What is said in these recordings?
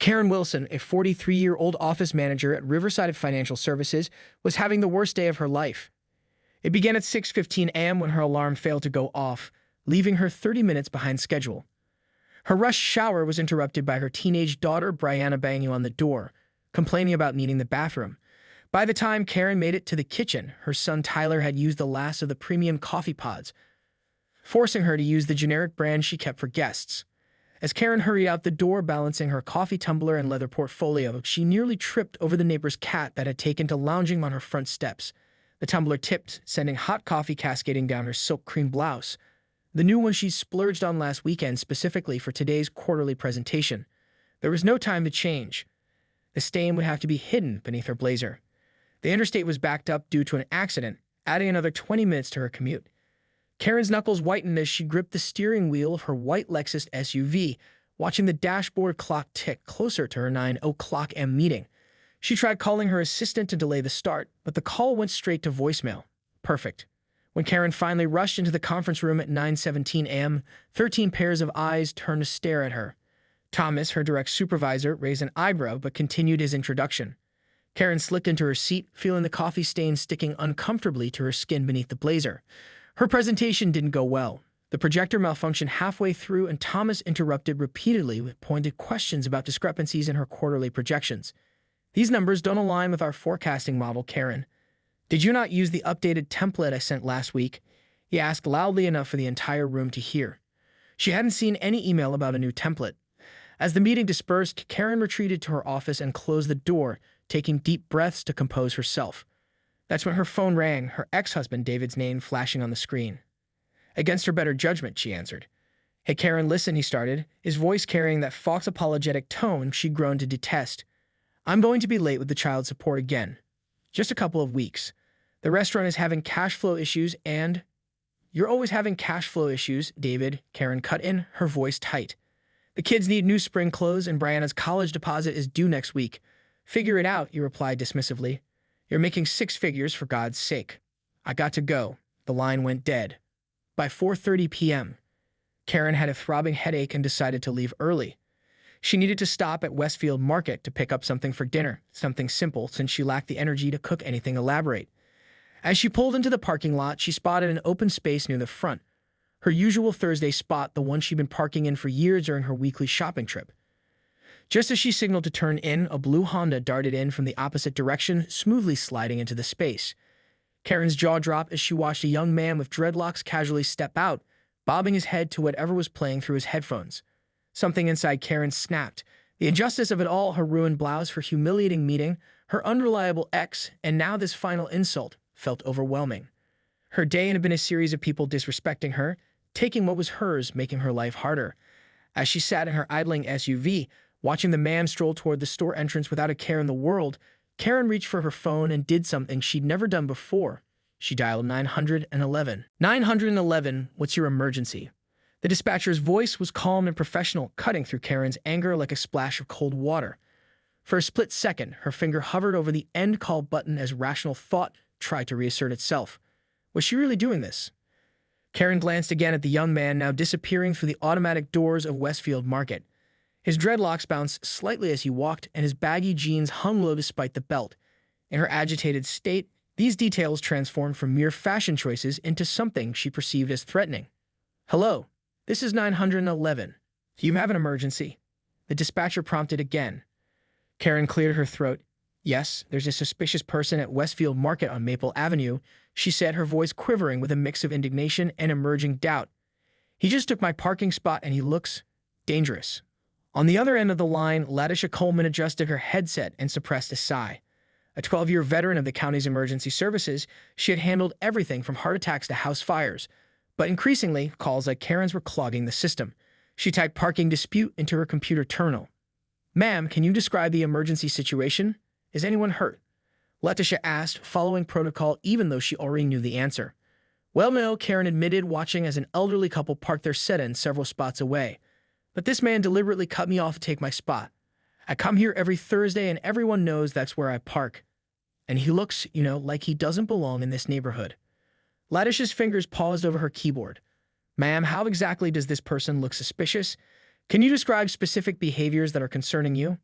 Karen Wilson, a 43-year-old office manager at Riverside Financial Services, was having the worst day of her life. It began at 6:15 a.m. when her alarm failed to go off, leaving her 30 minutes behind schedule. Her rushed shower was interrupted by her teenage daughter, Brianna, banging on the door, complaining about needing the bathroom. By the time Karen made it to the kitchen, her son Tyler had used the last of the premium coffee pods, forcing her to use the generic brand she kept for guests. As Karen hurried out the door, balancing her coffee tumbler and leather portfolio, she nearly tripped over the neighbor's cat that had taken to lounging on her front steps. The tumbler tipped, sending hot coffee cascading down her silk cream blouse, the new one she splurged on last weekend specifically for today's quarterly presentation. There was no time to change. The stain would have to be hidden beneath her blazer. The interstate was backed up due to an accident, adding another 20 minutes to her commute. Karen's knuckles whitened as she gripped the steering wheel of her white Lexus SUV, watching the dashboard clock tick closer to her 9:00 a.m. meeting. She tried calling her assistant to delay the start, but the call went straight to voicemail. Perfect. When Karen finally rushed into the conference room at 9:17 a.m., 13 pairs of eyes turned to stare at her. Thomas, her direct supervisor, raised an eyebrow but continued his introduction. Karen slipped into her seat, feeling the coffee stain sticking uncomfortably to her skin beneath the blazer. Her presentation didn't go well. The projector malfunctioned halfway through, and Thomas interrupted repeatedly with pointed questions about discrepancies in her quarterly projections. These numbers don't align with our forecasting model, Karen. Did you not use the updated template I sent last week? He asked loudly enough for the entire room to hear. She hadn't seen any email about a new template. As the meeting dispersed, Karen retreated to her office and closed the door, taking deep breaths to compose herself. That's when her phone rang, her ex-husband David's name flashing on the screen. Against her better judgment, she answered. Hey, Karen, listen, he started, his voice carrying that Fox apologetic tone she'd grown to detest. I'm going to be late with the child support again. Just a couple of weeks. The restaurant is having cash flow issues and... You're always having cash flow issues, David, Karen cut in, her voice tight. The kids need new spring clothes and Brianna's college deposit is due next week. Figure it out, he replied dismissively. You're making 6 figures, for God's sake. I got to go. The line went dead. By 4:30 p.m., Karen had a throbbing headache and decided to leave early. She needed to stop at Westfield Market to pick up something for dinner, something simple since she lacked the energy to cook anything elaborate. As she pulled into the parking lot, she spotted an open space near the front, her usual Thursday spot, the one she'd been parking in for years during her weekly shopping trip. Just as she signaled to turn in, a blue Honda darted in from the opposite direction, smoothly sliding into the space. Karen's jaw dropped as she watched a young man with dreadlocks casually step out, bobbing his head to whatever was playing through his headphones. Something inside Karen snapped. The injustice of it all, her ruined blouse, her humiliating meeting, her unreliable ex, and now this final insult, felt overwhelming. Her day had been a series of people disrespecting her, taking what was hers, making her life harder. As she sat in her idling SUV, watching the man stroll toward the store entrance without a care in the world, Karen reached for her phone and did something she'd never done before. She dialed 911. 911, what's your emergency? The dispatcher's voice was calm and professional, cutting through Karen's anger like a splash of cold water. For a split second, her finger hovered over the end call button as rational thought tried to reassert itself. Was she really doing this? Karen glanced again at the young man now disappearing through the automatic doors of Westfield Market. His dreadlocks bounced slightly as he walked, and his baggy jeans hung low despite the belt. In her agitated state, these details transformed from mere fashion choices into something she perceived as threatening. Hello, this is 911. Do you have an emergency? The dispatcher prompted again. Karen cleared her throat. Yes, there's a suspicious person at Westfield Market on Maple Avenue, she said, her voice quivering with a mix of indignation and emerging doubt. He just took my parking spot and he looks dangerous. On the other end of the line, Letitia Coleman adjusted her headset and suppressed a sigh. A 12-year veteran of the county's emergency services, she had handled everything from heart attacks to house fires. But increasingly, calls like Karen's were clogging the system. She typed parking dispute into her computer terminal. Ma'am, can you describe the emergency situation? Is anyone hurt? Letitia asked, following protocol even though she already knew the answer. Well, no, Karen admitted, watching as an elderly couple parked their sedan several spots away. But this man deliberately cut me off to take my spot. I come here every Thursday and everyone knows that's where I park. And he looks, like he doesn't belong in this neighborhood. Letitia's fingers paused over her keyboard. Ma'am, how exactly does this person look suspicious? Can you describe specific behaviors that are concerning you?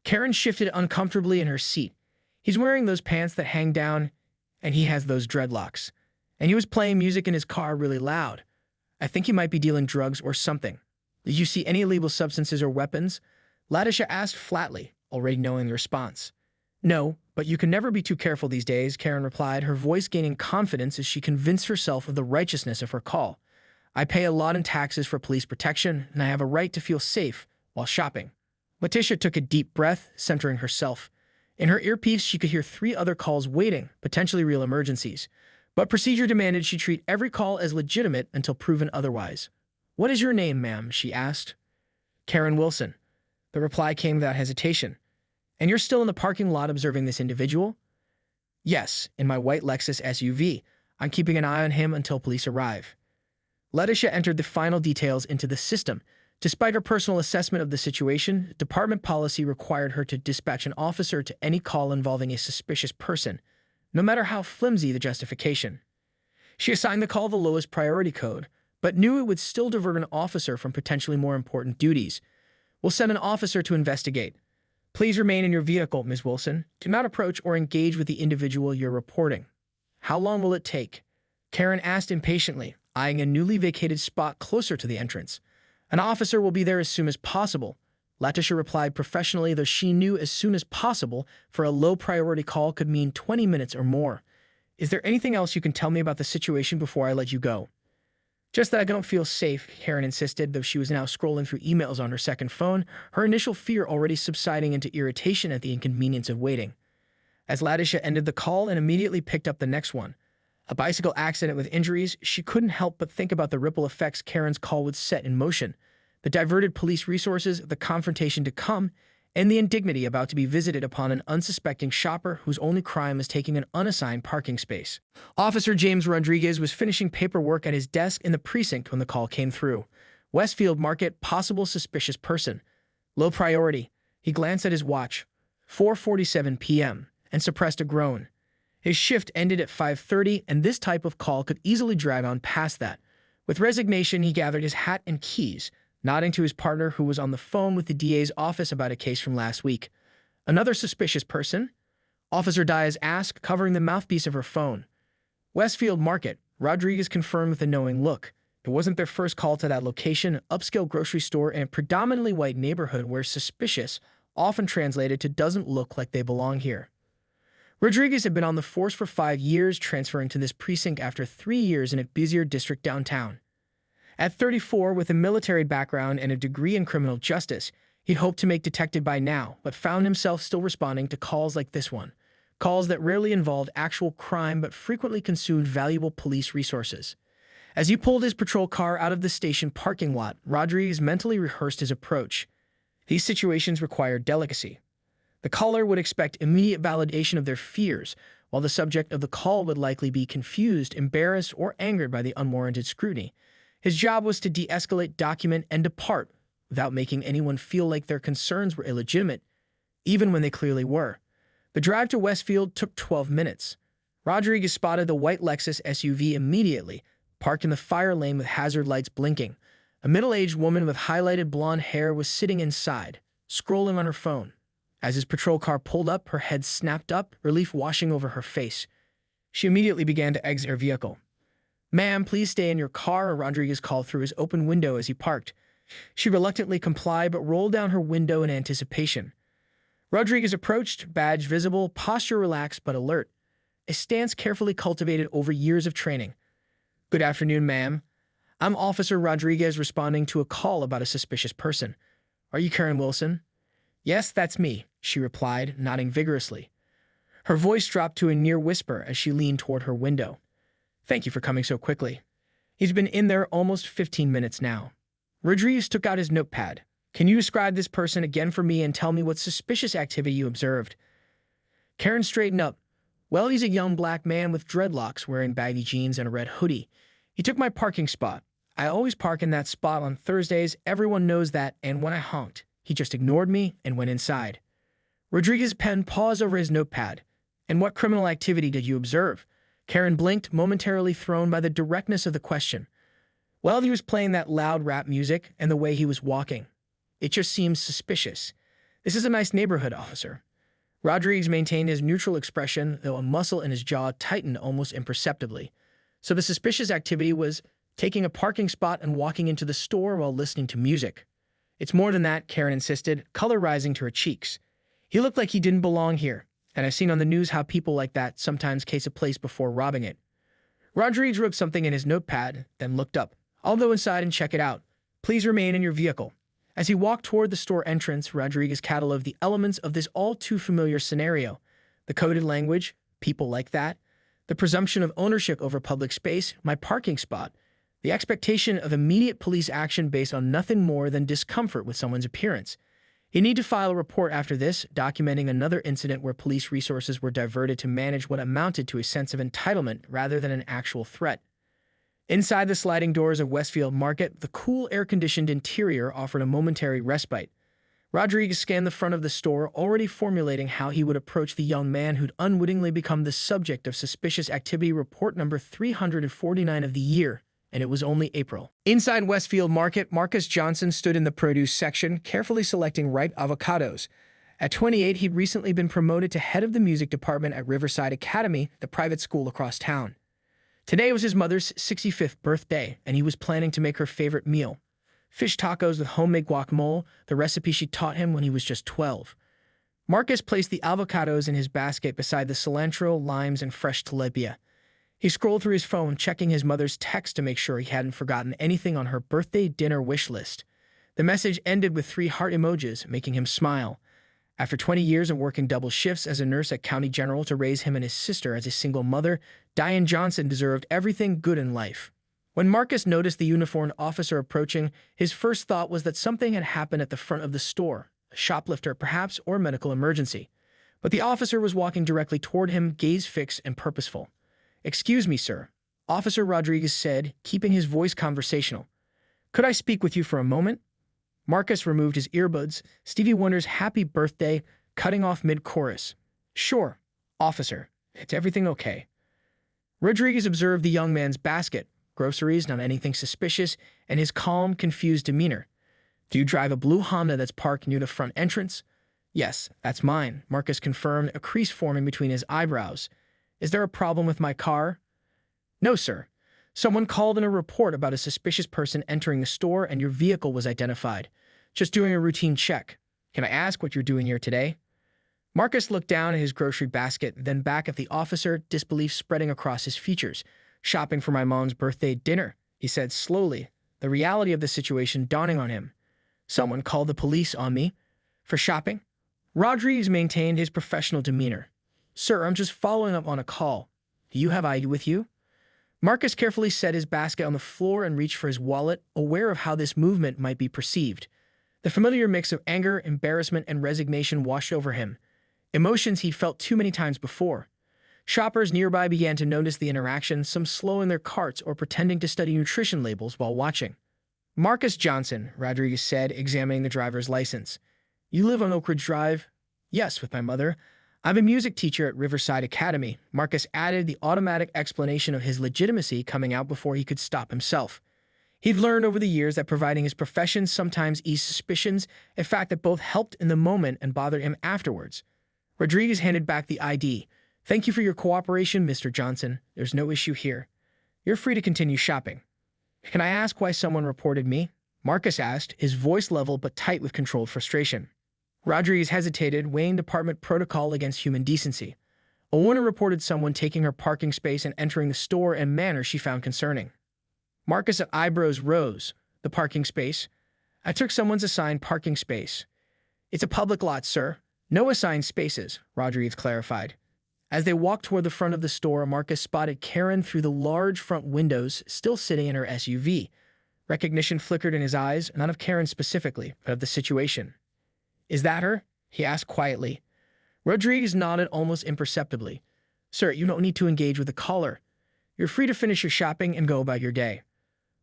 Karen shifted uncomfortably in her seat. He's wearing those pants that hang down, and he has those dreadlocks. And he was playing music in his car really loud. I think he might be dealing drugs or something. Did you see any illegal substances or weapons? Ladisha asked flatly, already knowing the response. No, but you can never be too careful these days, Karen replied, her voice gaining confidence as she convinced herself of the righteousness of her call. I pay a lot in taxes for police protection, and I have a right to feel safe while shopping. Letitia took a deep breath, centering herself. In her earpiece, she could hear 3 other calls waiting, potentially real emergencies. But procedure demanded she treat every call as legitimate until proven otherwise. What is your name, ma'am? She asked. Karen Wilson. The reply came without hesitation. And you're still in the parking lot observing this individual? Yes, in my white Lexus SUV. I'm keeping an eye on him until police arrive. Letitia entered the final details into the system. Despite her personal assessment of the situation, department policy required her to dispatch an officer to any call involving a suspicious person, no matter how flimsy the justification. She assigned the call the lowest priority code, but knew it would still divert an officer from potentially more important duties. We'll send an officer to investigate. Please remain in your vehicle, Ms. Wilson. Do not approach or engage with the individual you're reporting. How long will it take? Karen asked impatiently, eyeing a newly vacated spot closer to the entrance. An officer will be there as soon as possible. Letitia replied professionally, though she knew as soon as possible for a low-priority call could mean 20 minutes or more. Is there anything else you can tell me about the situation before I let you go? Just that I don't feel safe, Karen insisted, though she was now scrolling through emails on her second phone, her initial fear already subsiding into irritation at the inconvenience of waiting. As Ladisha ended the call and immediately picked up the next one, a bicycle accident with injuries, she couldn't help but think about the ripple effects Karen's call would set in motion, the diverted police resources, the confrontation to come, and the indignity about to be visited upon an unsuspecting shopper whose only crime is taking an unassigned parking space. Officer James Rodriguez was finishing paperwork at his desk in the precinct when the call came through. Westfield Market, possible suspicious person. Low priority. He glanced at his watch. 4:47 p.m. and suppressed a groan. His shift ended at 5:30, and this type of call could easily drag on past that. With resignation, he gathered his hat and keys, nodding to his partner who was on the phone with the DA's office about a case from last week. Another suspicious person? Officer Diaz asked, covering the mouthpiece of her phone. Westfield Market, Rodriguez confirmed with a knowing look. It wasn't their first call to that location, an upscale grocery store in a predominantly white neighborhood where suspicious often translated to doesn't look like they belong here. Rodriguez had been on the force for 5 years, transferring to this precinct after 3 years in a busier district downtown. At 34, with a military background and a degree in criminal justice, he'd hoped to make detective by now, but found himself still responding to calls like this one. Calls that rarely involved actual crime but frequently consumed valuable police resources. As he pulled his patrol car out of the station parking lot, Rodriguez mentally rehearsed his approach. These situations required delicacy. The caller would expect immediate validation of their fears, while the subject of the call would likely be confused, embarrassed, or angered by the unwarranted scrutiny. His job was to de-escalate, document, and depart without making anyone feel like their concerns were illegitimate, even when they clearly were. The drive to Westfield took 12 minutes. Rodriguez spotted the white Lexus SUV immediately, parked in the fire lane with hazard lights blinking. A middle-aged woman with highlighted blonde hair was sitting inside, scrolling on her phone. As his patrol car pulled up, her head snapped up, relief washing over her face. She immediately began to exit her vehicle. Ma'am, please stay in your car, Rodriguez called through his open window as he parked. She reluctantly complied but rolled down her window in anticipation. Rodriguez approached, badge visible, posture relaxed but alert, a stance carefully cultivated over years of training. Good afternoon, ma'am. I'm Officer Rodriguez responding to a call about a suspicious person. Are you Karen Wilson? Yes, that's me, she replied, nodding vigorously. Her voice dropped to a near whisper as she leaned toward her window. Thank you for coming so quickly. He's been in there almost 15 minutes now. Rodriguez took out his notepad. Can you describe this person again for me and tell me what suspicious activity you observed? Karen straightened up. Well, he's a young black man with dreadlocks wearing baggy jeans and a red hoodie. He took my parking spot. I always park in that spot on Thursdays. Everyone knows that, and when I honked, he just ignored me and went inside. Rodriguez's pen paused over his notepad. And what criminal activity did you observe? Karen blinked, momentarily thrown by the directness of the question. Well, he was playing that loud rap music and the way he was walking. It just seems suspicious. "This is a nice neighborhood, officer." Rodriguez maintained his neutral expression, though a muscle in his jaw tightened almost imperceptibly. So the suspicious activity was taking a parking spot and walking into the store while listening to music. "It's more than that," Karen insisted, color rising to her cheeks. "He looked like he didn't belong here, and I've seen on the news how people like that sometimes case a place before robbing it." Rodriguez wrote something in his notepad, then looked up. "I'll go inside and check it out. Please remain in your vehicle." As he walked toward the store entrance, Rodriguez cataloged the elements of this all-too-familiar scenario: the coded language, people like that, the presumption of ownership over public space, my parking spot, the expectation of immediate police action based on nothing more than discomfort with someone's appearance. He'd need to file a report after this, documenting another incident where police resources were diverted to manage what amounted to a sense of entitlement rather than an actual threat. Inside the sliding doors of Westfield Market, the cool, air-conditioned interior offered a momentary respite. Rodriguez scanned the front of the store, already formulating how he would approach the young man who'd unwittingly become the subject of suspicious activity report number 349 of the year, and it was only April. Inside Westfield Market, Marcus Johnson stood in the produce section, carefully selecting ripe avocados. At 28, he'd recently been promoted to head of the music department at Riverside Academy, the private school across town. Today was his mother's 65th birthday, and he was planning to make her favorite meal: fish tacos with homemade guacamole, the recipe she taught him when he was just 12. Marcus placed the avocados in his basket beside the cilantro, limes, and fresh tilapia. He scrolled through his phone, checking his mother's text to make sure he hadn't forgotten anything on her birthday dinner wish list. The message ended with 3 heart emojis, making him smile. After 20 years of working double shifts as a nurse at County General to raise him and his sister as a single mother, Diane Johnson deserved everything good in life. When Marcus noticed the uniformed officer approaching, his first thought was that something had happened at the front of the store, a shoplifter perhaps, or a medical emergency. But the officer was walking directly toward him, gaze fixed and purposeful. "Excuse me, sir," Officer Rodriguez said, keeping his voice conversational. "Could I speak with you for a moment?" Marcus removed his earbuds, Stevie Wonder's Happy Birthday cutting off mid-chorus. "Sure, officer. It's everything okay?" Rodriguez observed the young man's basket, groceries, not anything suspicious, and his calm, confused demeanor. "Do you drive a blue Honda that's parked near the front entrance?" "Yes, that's mine," Marcus confirmed, a crease forming between his eyebrows. "Is there a problem with my car?" "No, sir. Someone called in a report about a suspicious person entering the store and your vehicle was identified. Just doing a routine check. Can I ask what you're doing here today?" Marcus looked down at his grocery basket, then back at the officer, disbelief spreading across his features. "Shopping for my mom's birthday dinner," he said slowly, the reality of the situation dawning on him. "Someone called the police on me? For shopping?" Rodriguez maintained his professional demeanor. "Sir, I'm just following up on a call. Do you have ID with you?" Marcus carefully set his basket on the floor and reached for his wallet, aware of how this movement might be perceived. The familiar mix of anger, embarrassment, and resignation washed over him, emotions he felt too many times before. Shoppers nearby began to notice the interaction, some slowing their carts or pretending to study nutrition labels while watching. "Marcus Johnson," Rodriguez said, examining the driver's license. "You live on Oak Ridge Drive?" "Yes, with my mother. I'm a music teacher at Riverside Academy," Marcus added, the automatic explanation of his legitimacy coming out before he could stop himself. He'd learned over the years that providing his profession sometimes eased suspicions, a fact that both helped in the moment and bothered him afterwards. Rodriguez handed back the ID. "Thank you for your cooperation, Mr. Johnson. There's no issue here. You're free to continue shopping." "Can I ask why someone reported me?" Marcus asked, his voice level but tight with controlled frustration. Rodriguez hesitated, weighing department protocol against human decency. A woman reported someone taking her parking space and entering the store in a manner she found concerning. Marcus' eyebrows rose. "The parking space? I took someone's assigned parking space." "It's a public lot, sir. No assigned spaces," Rodriguez clarified. As they walked toward the front of the store, Marcus spotted Karen through the large front windows, still sitting in her SUV. Recognition flickered in his eyes, not of Karen specifically, but of the situation. "Is that her?" he asked quietly. Rodriguez nodded almost imperceptibly. "Sir, you don't need to engage with the caller. You're free to finish your shopping and go about your day."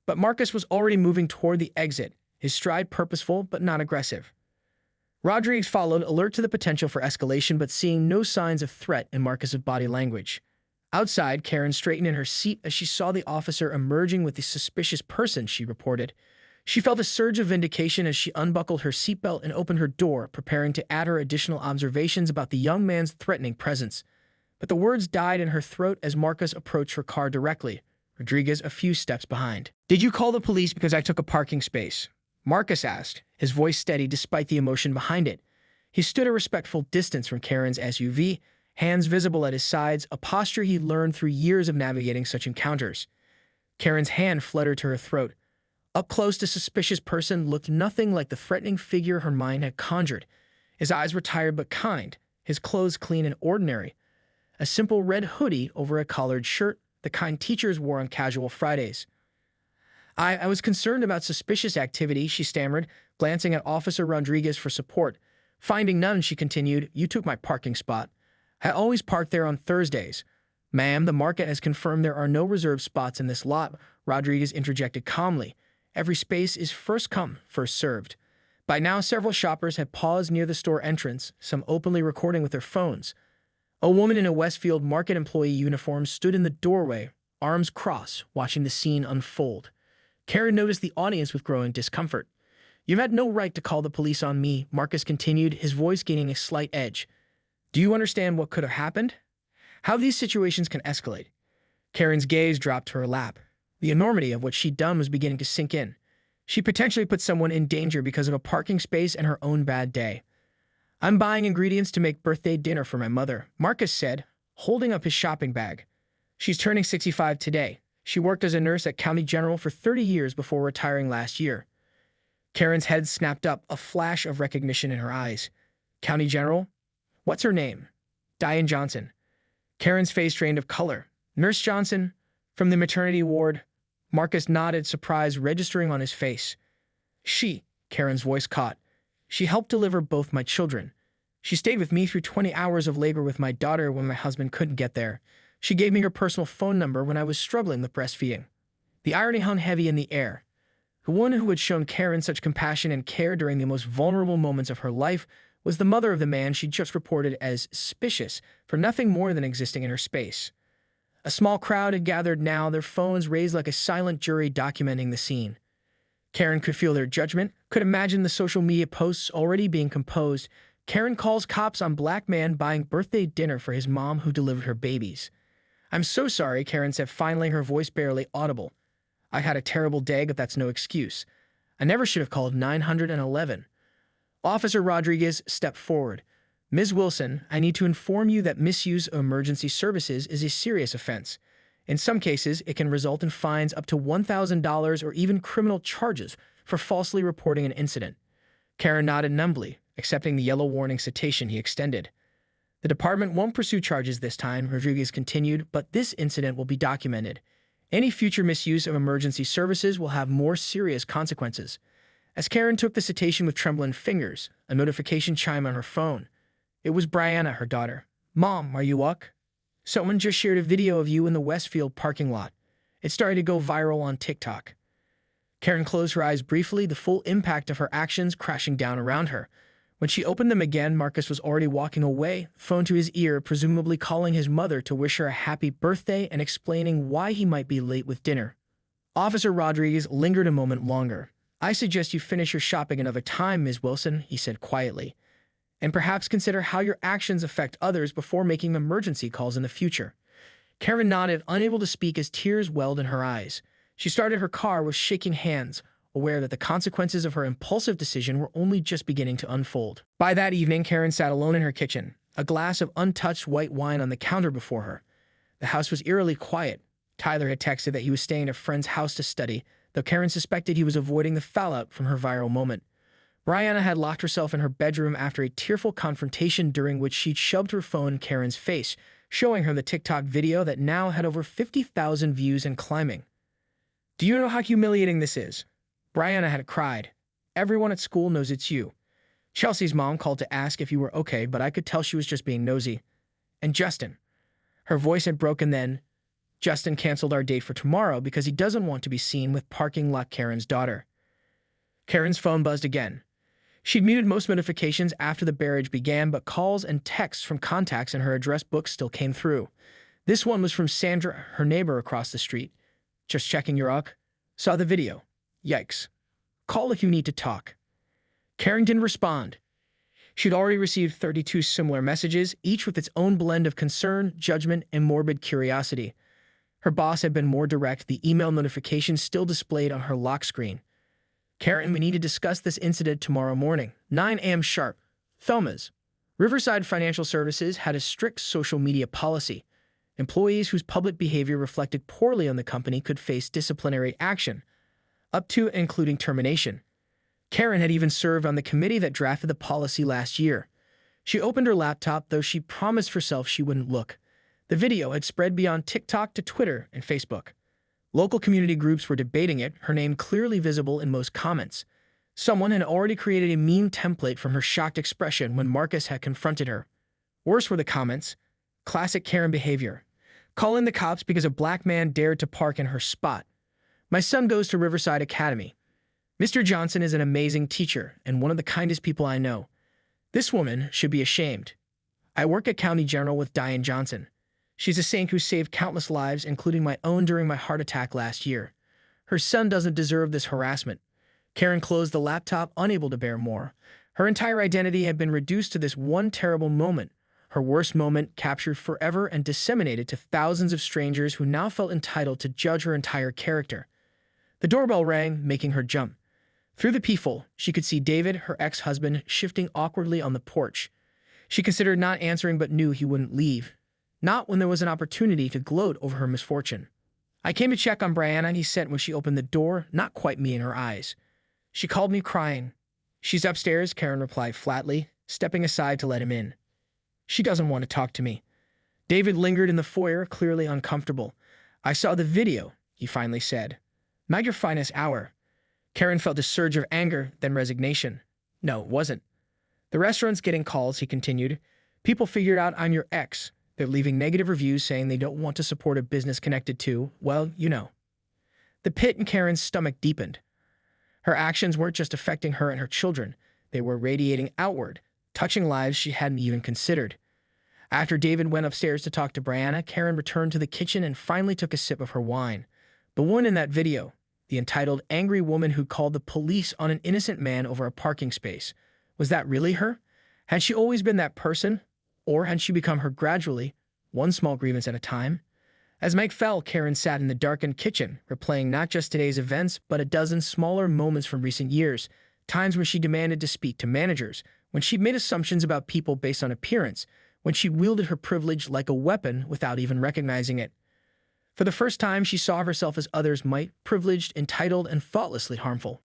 But Marcus was already moving toward the exit, his stride purposeful but not aggressive. Rodriguez followed, alert to the potential for escalation but seeing no signs of threat in Marcus' body language. Outside, Karen straightened in her seat as she saw the officer emerging with the suspicious person, she reported. She felt a surge of vindication as she unbuckled her seatbelt and opened her door, preparing to add her additional observations about the young man's threatening presence. But the words died in her throat as Marcus approached her car directly, Rodriguez a few steps behind. "Did you call the police because I took a parking space?" Marcus asked, his voice steady despite the emotion behind it. He stood a respectful distance from Karen's SUV, hands visible at his sides, a posture he learned through years of navigating such encounters. Karen's hand fluttered to her throat. Up close, the suspicious person looked nothing like the threatening figure her mind had conjured. His eyes were tired but kind, his clothes clean and ordinary. A simple red hoodie over a collared shirt, the kind teachers wore on casual Fridays. I was concerned about suspicious activity, she stammered, glancing at Officer Rodriguez for support. Finding none, she continued, "You took my parking spot. I always park there on Thursdays." "Ma'am, the market has confirmed there are no reserved spots in this lot," Rodriguez interjected calmly. "Every space is first come, first served." By now, several shoppers had paused near the store entrance, some openly recording with their phones. A woman in a Westfield Market employee uniform stood in the doorway, arms crossed, watching the scene unfold. Karen noticed the audience with growing discomfort. "You've had no right to call the police on me," Marcus continued, his voice gaining a slight edge. "Do you understand what could have happened? How these situations can escalate?" Karen's gaze dropped to her lap. The enormity of what she'd done was beginning to sink in. She potentially put someone in danger because of a parking space and her own bad day. "I'm buying ingredients to make birthday dinner for my mother," Marcus said, holding up his shopping bag. "She's turning 65 today. She worked as a nurse at County General for 30 years before retiring last year." Karen's head snapped up, a flash of recognition in her eyes. "County General? What's her name?" "Diane Johnson." Karen's face drained of color. "Nurse Johnson? From the maternity ward?" Marcus nodded, surprise registering on his face. Karen's voice caught. "She helped deliver both my children. She stayed with me through 20 hours of labor with my daughter when my husband couldn't get there. She gave me her personal phone number when I was struggling with breastfeeding." The irony hung heavy in the air. The one who had shown Karen such compassion and care during the most vulnerable moments of her life was the mother of the man she'd just reported as suspicious for nothing more than existing in her space. A small crowd had gathered now, their phones raised like a silent jury documenting the scene. Karen could feel their judgment, could imagine the social media posts already being composed. "Karen calls cops on black man buying birthday dinner for his mom who delivered her babies." "I'm so sorry," Karen said finally, her voice barely audible. "I had a terrible day, but that's no excuse. I never should have called 911. Officer Rodriguez stepped forward. "Ms. Wilson, I need to inform you that misuse of emergency services is a serious offense. In some cases, it can result in fines up to $1,000 or even criminal charges for falsely reporting an incident." Karen nodded numbly, accepting the yellow warning citation he extended. "The department won't pursue charges this time," Rodriguez continued, "but this incident will be documented. Any future misuse of emergency services will have more serious consequences." As Karen took the citation with trembling fingers, a notification chimed on her phone. It was Brianna, her daughter. "Mom, are you up? Someone just shared a video of you in the Westfield parking lot. It started to go viral on TikTok." Karen closed her eyes briefly, the full impact of her actions crashing down around her. When she opened them again, Marcus was already walking away, phone to his ear, presumably calling his mother to wish her a happy birthday and explaining why he might be late with dinner. Officer Rodriguez lingered a moment longer. "I suggest you finish your shopping another time, Ms. Wilson," he said quietly, "and perhaps consider how your actions affect others before making emergency calls in the future." Karen nodded, unable to speak as tears welled in her eyes. She started her car with shaking hands, aware that the consequences of her impulsive decision were only just beginning to unfold. By that evening, Karen sat alone in her kitchen, a glass of untouched white wine on the counter before her. The house was eerily quiet. Tyler had texted that he was staying at a friend's house to study, though Karen suspected he was avoiding the fallout from her viral moment. Brianna had locked herself in her bedroom after a tearful confrontation during which she'd shoved her phone in Karen's face, showing her the TikTok video that now had over 50,000 views and climbing. "Do you know how humiliating this is?" Brianna had cried. "Everyone at school knows it's you. Chelsea's mom called to ask if you were okay, but I could tell she was just being nosy. And Justin." Her voice had broken then. "Justin canceled our date for tomorrow because he doesn't want to be seen with parking lot Karen's daughter." Karen's phone buzzed again. She'd muted most notifications after the barrage began, but calls and texts from contacts in her address book still came through. This one was from Sandra, her neighbor across the street. "Just checking you're up. Saw the video. Yikes." Call if you need to talk. Karen didn't respond. She'd already received 32 similar messages, each with its own blend of concern, judgment, and morbid curiosity. Her boss had been more direct, the email notification still displayed on her lock screen. Karen, we need to discuss this incident tomorrow morning, 9 a.m. sharp. Thomas. Riverside Financial Services had a strict social media policy. Employees whose public behavior reflected poorly on the company could face disciplinary action, up to and including termination. Karen had even served on the committee that drafted the policy last year. She opened her laptop, though she promised herself she wouldn't look. The video had spread beyond TikTok to Twitter and Facebook. Local community groups were debating it, her name clearly visible in most comments. Someone had already created a meme template from her shocked expression when Marcus had confronted her. Worse were the comments. Classic Karen behavior. Call in the cops because a black man dared to park in her spot. My son goes to Riverside Academy. Mr. Johnson is an amazing teacher and one of the kindest people I know. This woman should be ashamed. I work at County General with Diane Johnson. She's a saint who saved countless lives, including my own during my heart attack last year. Her son doesn't deserve this harassment. Karen closed the laptop, unable to bear more. Her entire identity had been reduced to this one terrible moment, her worst moment captured forever and disseminated to thousands of strangers who now felt entitled to judge her entire character. The doorbell rang, making her jump. Through the peephole, she could see David, her ex-husband, shifting awkwardly on the porch. She considered not answering but knew he wouldn't leave. Not when there was an opportunity to gloat over her misfortune. I came to check on Brianna, he said when she opened the door, not quite me in her eyes. She called me crying. She's upstairs, Karen replied flatly, stepping aside to let him in. She doesn't want to talk to me. David lingered in the foyer, clearly uncomfortable. I saw the video, he finally said. Not your finest hour. Karen felt a surge of anger, then resignation. No, it wasn't. The restaurant's getting calls, he continued. People figured out I'm your ex. They're leaving negative reviews saying they don't want to support a business connected to, well, you know. The pit in Karen's stomach deepened. Her actions weren't just affecting her and her children. They were radiating outward, touching lives she hadn't even considered. After David went upstairs to talk to Brianna, Karen returned to the kitchen and finally took a sip of her wine. The woman in that video, the entitled angry woman who called the police on an innocent man over a parking space, was that really her? Had she always been that person? Or had she become her gradually, one small grievance at a time? As Mike fell, Karen sat in the darkened kitchen, replaying not just today's events, but a dozen smaller moments from recent years, times when she demanded to speak to managers, when she made assumptions about people based on appearance, when she wielded her privilege like a weapon without even recognizing it. For the first time, she saw herself as others might, privileged, entitled, and thoughtlessly harmful.